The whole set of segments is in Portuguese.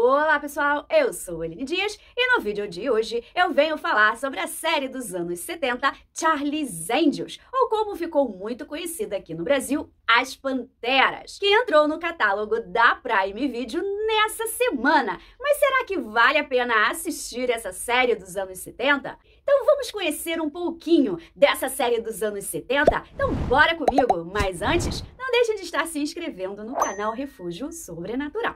Olá pessoal, eu sou Aline Dias e no vídeo de hoje eu venho falar sobre a série dos anos 70 Charlie's Angels, ou como ficou muito conhecida aqui no Brasil, As Panteras, que entrou no catálogo da Prime Video nessa semana. Mas será que vale a pena assistir essa série dos anos 70? Então vamos conhecer um pouquinho dessa série dos anos 70? Então bora comigo! Mas antes, não deixem de estar se inscrevendo no canal Refúgio Sobrenatural.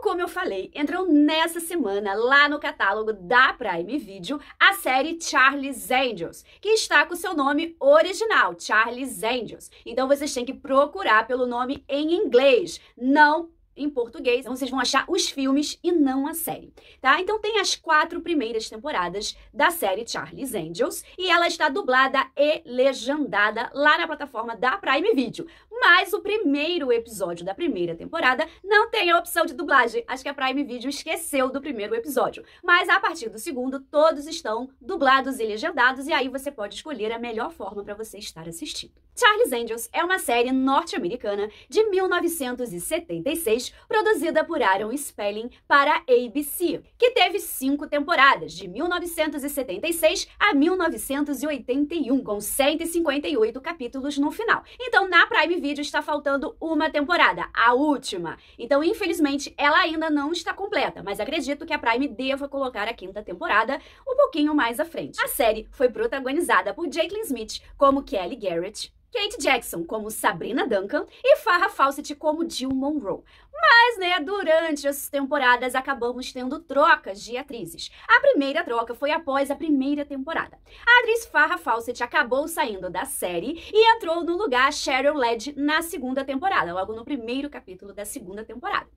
Como eu falei, entrou nessa semana lá no catálogo da Prime Video a série Charlie's Angels, que está com seu nome original, Charlie's Angels. Então vocês têm que procurar pelo nome em inglês, não em português. Então vocês vão achar os filmes e não a série, tá? Então tem as 4 primeiras temporadas da série Charlie's Angels e ela está dublada e legendada lá na plataforma da Prime Video. Mas o primeiro episódio da primeira temporada não tem a opção de dublagem. Acho que a Prime Video esqueceu do primeiro episódio. Mas a partir do segundo, todos estão dublados e legendados e aí você pode escolher a melhor forma para você estar assistindo. Charlie's Angels é uma série norte-americana de 1976, produzida por Aaron Spelling para a ABC, que teve 5 temporadas, de 1976 a 1981, com 158 capítulos no final. Então, na Prime Video está faltando uma temporada, a última. Então, infelizmente, ela ainda não está completa, mas acredito que a Prime deva colocar a 5ª temporada um pouquinho mais à frente. A série foi protagonizada por Jacqueline Smith como Kelly Garrett, Kate Jackson como Sabrina Duncan e Farrah Fawcett como Jill Monroe. Mas, durante as temporadas acabamos tendo trocas de atrizes. A primeira troca foi após a primeira temporada. A atriz Farrah Fawcett acabou saindo da série e entrou no lugar Cheryl Ladd na 2ª temporada, logo no primeiro capítulo da 2ª temporada.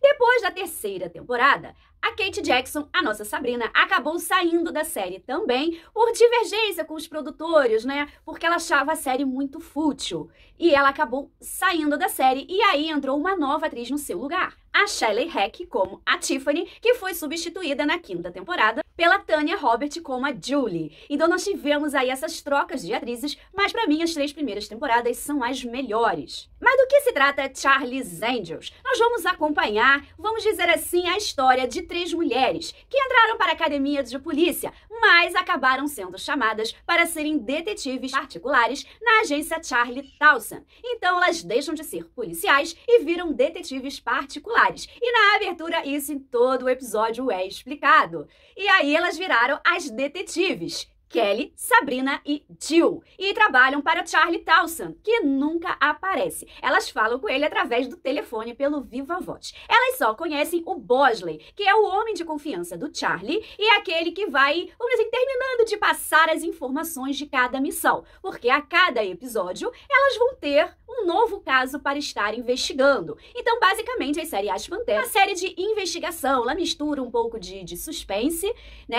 Depois da 3ª temporada, a Kate Jackson, a nossa Sabrina, acabou saindo da série também por divergência com os produtores, porque ela achava a série muito fútil. E ela acabou saindo da série e aí entrou uma nova atriz no seu lugar, a Shelley Heck como a Tiffany, que foi substituída na 5ª temporada pela Tanya Robert como a Julie. Então nós tivemos aí essas trocas de atrizes, mas pra mim as 3 primeiras temporadas são as melhores. Mas do que se trata Charlie's Angels? Nós vamos acompanhar, vamos dizer assim, a história de 3 mulheres que entraram para a academia de polícia, mas acabaram sendo chamadas para serem detetives particulares na agência Charlie Towson. Então elas deixam de ser policiais e viram detetives particulares. E na abertura isso em todo o episódio é explicado. E aí elas viraram as detetives Kelly, Sabrina e Jill, e trabalham para Charlie Towson, que nunca aparece. Elas falam com ele através do telefone pelo Viva Voz. Elas só conhecem o Bosley, que é o homem de confiança do Charlie e é aquele que vai, vamos dizer, terminando de passar as informações de cada missão, porque a cada episódio elas vão ter um novo caso para estar investigando. Então, basicamente, a série As Panteras é uma série de investigação. Ela mistura um pouco de suspense,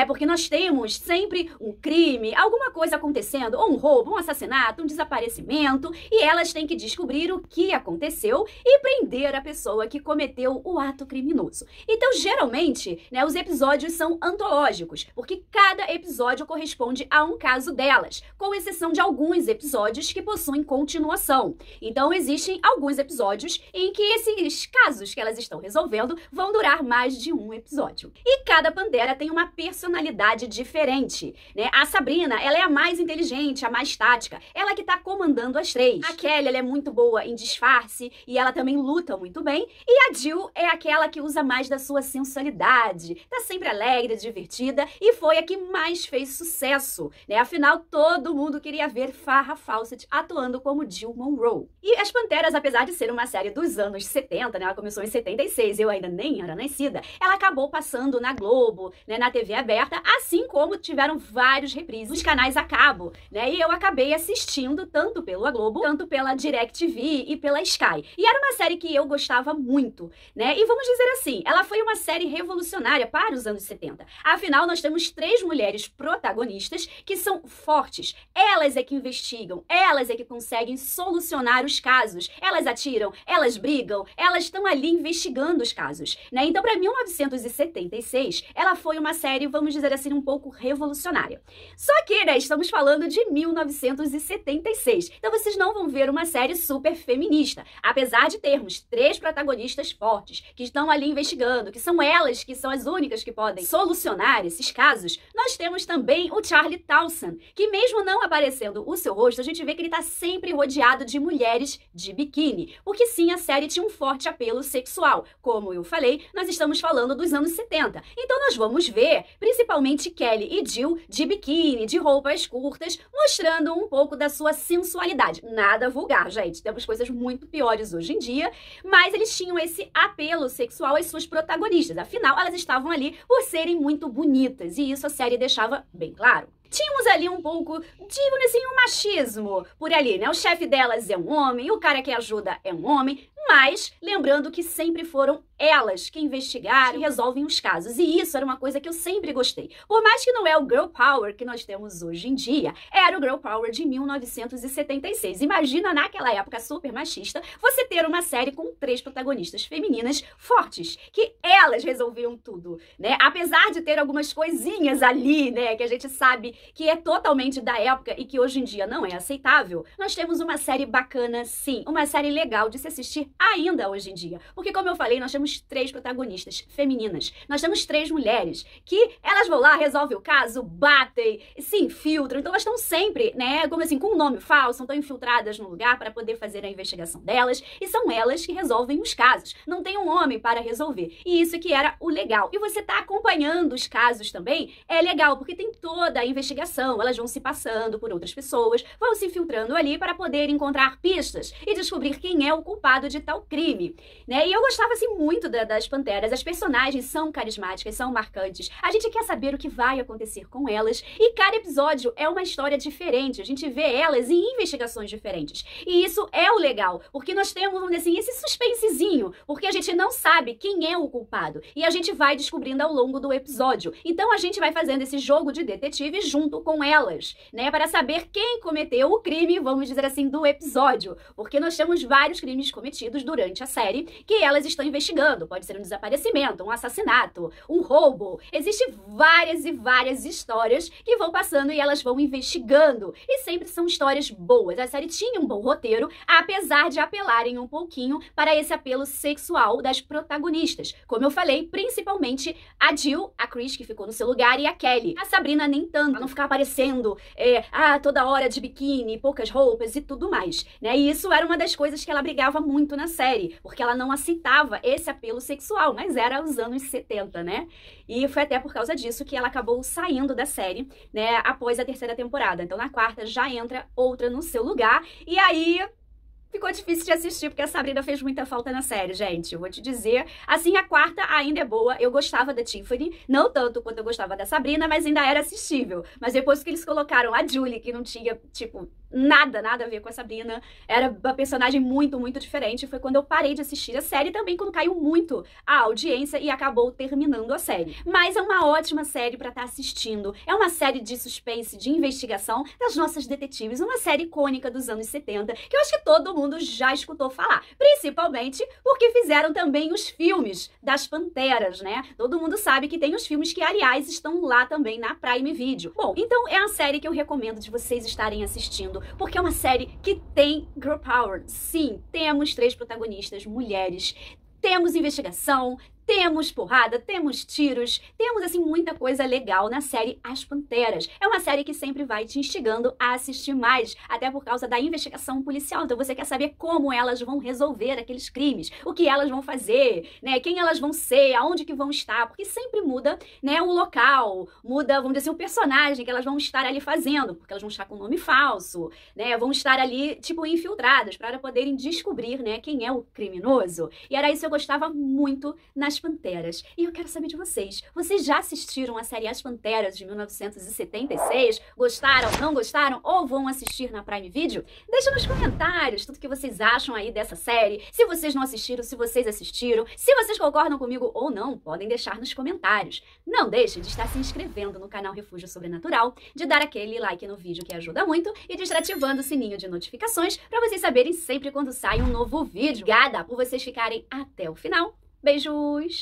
porque nós temos sempre um crime, alguma coisa acontecendo, ou um roubo, um assassinato, um desaparecimento, e elas têm que descobrir o que aconteceu e prender a pessoa que cometeu o ato criminoso. Então, geralmente, os episódios são antológicos, porque cada episódio corresponde a um caso delas, com exceção de alguns episódios que possuem continuação. Então, existem alguns episódios em que esses casos que elas estão resolvendo vão durar mais de um episódio. E cada Pantera tem uma personalidade diferente, A Sabrina, ela é a mais inteligente, a mais tática, ela que tá comandando as 3. A Kelly, ela é muito boa em disfarce e ela também luta muito bem. E a Jill é aquela que usa mais da sua sensualidade, tá sempre alegre, divertida e foi a que mais fez sucesso, Afinal, todo mundo queria ver Farrah Fawcett atuando como Jill Monroe. E As Panteras, apesar de ser uma série dos anos 70, ela começou em 76, eu ainda nem era nascida, ela acabou passando na Globo, na TV aberta, assim como tiveram vários reprises nos canais a cabo, E eu acabei assistindo tanto pela Globo, tanto pela DirecTV e pela Sky. E era uma série que eu gostava muito, E vamos dizer assim, ela foi uma série revolucionária para os anos 70. Afinal, nós temos 3 mulheres protagonistas que são fortes. Elas é que investigam, elas é que conseguem solucionar os casos. Elas atiram, elas brigam, elas estão ali investigando os casos, Então, para 1976, ela foi uma série, vamos dizer assim, um pouco revolucionária. Só que, né, estamos falando de 1976. Então vocês não vão ver uma série super feminista. Apesar de termos 3 protagonistas fortes, que estão ali investigando, que são elas que são as únicas que podem solucionar esses casos, nós temos também o Charlie Townsend, que mesmo não aparecendo o seu rosto, a gente vê que ele está sempre rodeado de mulheres de biquíni. Porque sim, a série tinha um forte apelo sexual. Como eu falei, nós estamos falando dos anos 70. Então nós vamos ver, principalmente Kelly e Jill, de biquíni, de roupas curtas, mostrando um pouco da sua sensualidade. Nada vulgar, gente. Temos coisas muito piores hoje em dia, mas eles tinham esse apelo sexual às suas protagonistas. Afinal, elas estavam ali por serem muito bonitas, e isso a série deixava bem claro. Tínhamos ali um pouco, digamos assim, um machismo por ali, né? O chefe delas é um homem, o cara que ajuda é um homem, mas lembrando que sempre foram elas que investigaram e resolvem os casos. E isso era uma coisa que eu sempre gostei. Por mais que não é o Girl Power que nós temos hoje em dia, era o Girl Power de 1976. Imagina naquela época super machista, você ter uma série com 3 protagonistas femininas fortes, que elas resolviam tudo, né? Apesar de ter algumas coisinhas ali, né, que a gente sabe que é totalmente da época e que hoje em dia não é aceitável, nós temos uma série bacana sim, uma série legal de se assistir ainda hoje em dia. Porque como eu falei, nós temos 3 protagonistas femininas. Nós temos 3 mulheres que elas vão lá, resolvem o caso, batem, se infiltram. Então elas estão sempre, né, como assim, com um nome falso, estão infiltradas no lugar para poder fazer a investigação delas. E são elas que resolvem os casos. Não tem um homem para resolver. E isso que era o legal. E você tá acompanhando os casos também é legal, porque tem toda a investigação. Elas vão se passando por outras pessoas, vão se infiltrando ali para poder encontrar pistas e descobrir quem é o culpado de tal crime, né? E eu gostava assim muito das Panteras. As personagens são carismáticas, são marcantes. A gente quer saber o que vai acontecer com elas e cada episódio é uma história diferente. A gente vê elas em investigações diferentes. E isso é o legal, porque nós temos, vamos dizer assim, esse suspensezinho, porque a gente não sabe quem é o culpado e a gente vai descobrindo ao longo do episódio. Então a gente vai fazendo esse jogo de detetive junto com elas, né, para saber quem cometeu o crime, vamos dizer assim, do episódio, porque nós temos vários crimes cometidos durante a série que elas estão investigando. Pode ser um desaparecimento, um assassinato, um roubo. Existem várias e várias histórias que vão passando e elas vão investigando. E sempre são histórias boas. A série tinha um bom roteiro, apesar de apelarem um pouquinho para esse apelo sexual das protagonistas. Como eu falei, principalmente a Jill, a Chris, que ficou no seu lugar, e a Kelly. A Sabrina nem tanto, pra não ficar aparecendo toda hora de biquíni, poucas roupas e tudo mais, né? E isso era uma das coisas que ela brigava muito na série, porque ela não aceitava esse apelo sexual, mas era os anos 70, né? E foi até por causa disso que ela acabou saindo da série, né, após a 3ª temporada. Então na 4ª já entra outra no seu lugar, e aí ficou difícil de assistir, porque a Sabrina fez muita falta na série, gente. Eu vou te dizer. Assim, a 4ª ainda é boa. Eu gostava da Tiffany, não tanto quanto eu gostava da Sabrina, mas ainda era assistível. Mas depois que eles colocaram a Julie, que não tinha, tipo, nada a ver com a Sabrina, era uma personagem muito diferente, foi quando eu parei de assistir a série, também quando caiu muito a audiência e acabou terminando a série. Mas é uma ótima série pra estar assistindo. É uma série de suspense, de investigação das nossas detetives, uma série icônica dos anos 70, que eu acho que todo mundo já escutou falar, principalmente porque fizeram também os filmes das Panteras, né? Todo mundo sabe que tem os filmes que, aliás, estão lá também na Prime Video. Bom, então é uma série que eu recomendo de vocês estarem assistindo, porque é uma série que tem girl power. Sim, temos 3 protagonistas mulheres, temos investigação, temos porrada, temos tiros, temos, assim, muita coisa legal na série As Panteras. É uma série que sempre vai te instigando a assistir mais, até por causa da investigação policial. Então você quer saber como elas vão resolver aqueles crimes, o que elas vão fazer, né, quem elas vão ser, aonde que vão estar, porque sempre muda, né, o local, muda, vamos dizer assim, o personagem que elas vão estar ali fazendo, porque elas vão estar com nome falso, né, vão estar ali, tipo, infiltradas, para poderem descobrir, né, quem é o criminoso. E era isso que eu gostava muito nas Panteras. E eu quero saber de vocês. Vocês já assistiram a série As Panteras de 1976? Gostaram, não gostaram? Ou vão assistir na Prime Video? Deixa nos comentários tudo que vocês acham aí dessa série. Se vocês não assistiram, se vocês assistiram. Se vocês concordam comigo ou não, podem deixar nos comentários. Não deixe de estar se inscrevendo no canal Refúgio Sobrenatural, de dar aquele like no vídeo que ajuda muito e de estar ativando o sininho de notificações para vocês saberem sempre quando sai um novo vídeo. Obrigada por vocês ficarem até o final. Beijos!